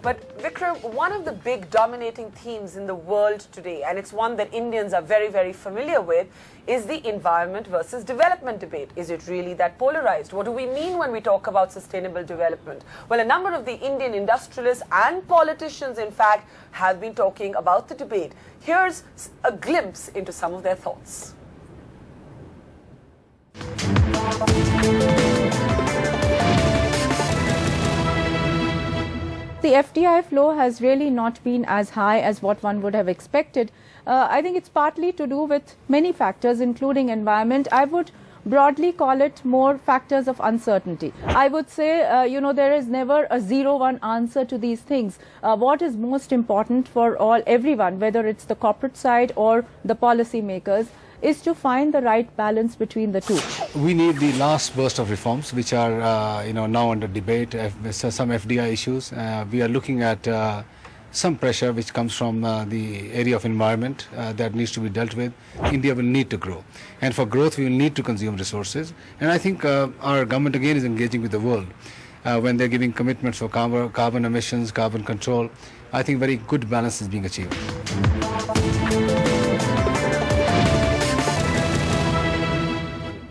But Vikram, one of the big dominating themes in the world today, and it's one that Indians are very, very familiar with, is the environment versus development debate. Is it really that polarized? What do we mean when we talk about sustainable development? Well, a number of the Indian industrialists and politicians, in fact, have been talking about the debate. Here's a glimpse into some of their thoughts. The FDI flow has really not been as high as what one would have expected. I think it's partly to do with many factors, including environment. I would broadly call it more factors of uncertainty. I would say, there is never a 0-1 answer to these things. What is most important for everyone, whether it's the corporate side or the policy makers, is to find the right balance between the two. We need the last burst of reforms, which are now under debate. Some FDI issues. We are looking at some pressure which comes from the area of environment that needs to be dealt with. India will need to grow, and for growth we will need to consume resources. And I think our government again is engaging with the world when they're giving commitments for carbon emissions, carbon control. I think very good balance is being achieved.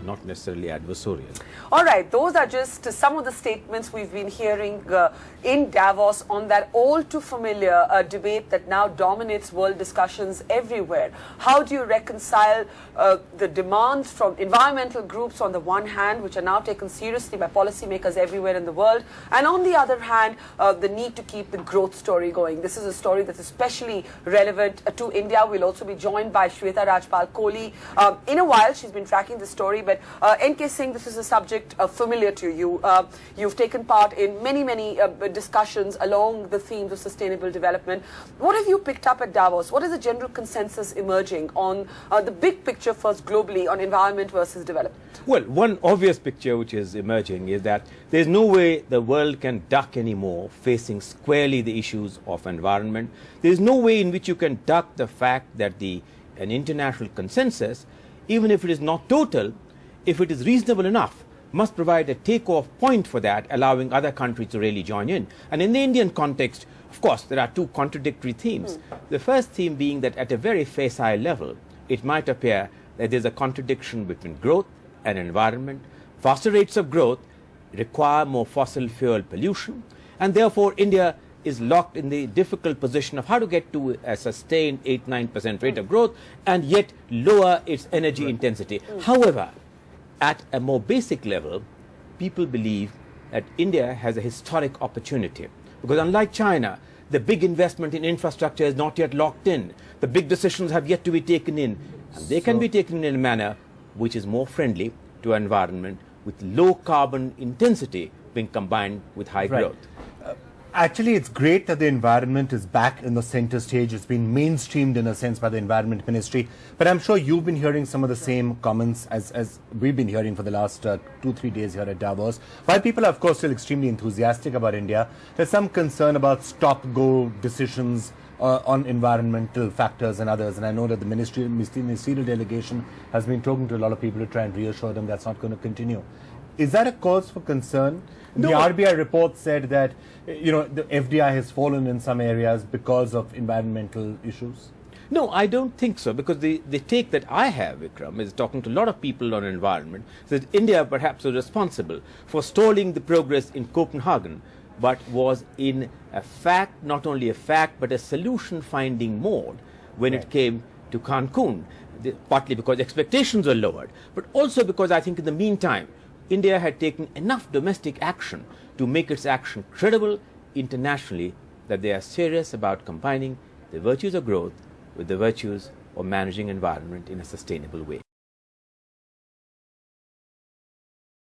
Not necessarily adversarial. All right, those are just some of the statements we've been hearing in Davos on that all too familiar debate that now dominates world discussions everywhere. How do you reconcile the demands from environmental groups on the one hand, which are now taken seriously by policymakers everywhere in the world, and on the other hand, the need to keep the growth story going? This is a story that's especially relevant to India. We'll also be joined by Shweta Rajpal Kohli. In a while, she's been tracking the story, but N.K. Singh, this is a subject familiar to you. You've taken part in many discussions along the themes of sustainable development. What have you picked up at Davos? What is the general consensus emerging on the big picture first globally on environment versus development? Well, one obvious picture which is emerging is that there's no way the world can duck anymore facing squarely the issues of environment. There's no way in which you can duck the fact that an international consensus, even if it is not total, if it is reasonable enough, must provide a take-off point for that, allowing other countries to really join in. And in the Indian context, of course, there are two contradictory themes. The first theme being that at a very facile level, it might appear that there's a contradiction between growth and environment. Faster rates of growth require more fossil fuel pollution, and therefore India is locked in the difficult position of how to get to a sustained 8-9% rate of growth and yet lower its energy intensity. However, at a more basic level, people believe that India has a historic opportunity, because unlike China, the big investment in infrastructure is not yet locked in. The big decisions have yet to be taken in, and they can be taken in a manner which is more friendly to environment, with low carbon intensity being combined with high growth. Actually, it's great that the environment is back in the center stage. It's been mainstreamed in a sense by the Environment Ministry. But I'm sure you've been hearing some of the same comments as we've been hearing for the last 2-3 days here at Davos. While people are, of course, still extremely enthusiastic about India, there's some concern about stop-go decisions on environmental factors and others. And I know that the ministerial delegation has been talking to a lot of people to try and reassure them that's not going to continue. Is that a cause for concern? No. The RBI report said that the FDI has fallen in some areas because of environmental issues. No, I don't think so, because the take that I have, Vikram, is talking to a lot of people on environment, that India perhaps was responsible for stalling the progress in Copenhagen, but was in a fact, not only a fact, but a solution-finding mode when it came to Cancun, partly because expectations were lowered, but also because I think in the meantime, India had taken enough domestic action to make its action credible internationally that they are serious about combining the virtues of growth with the virtues of managing environment in a sustainable way.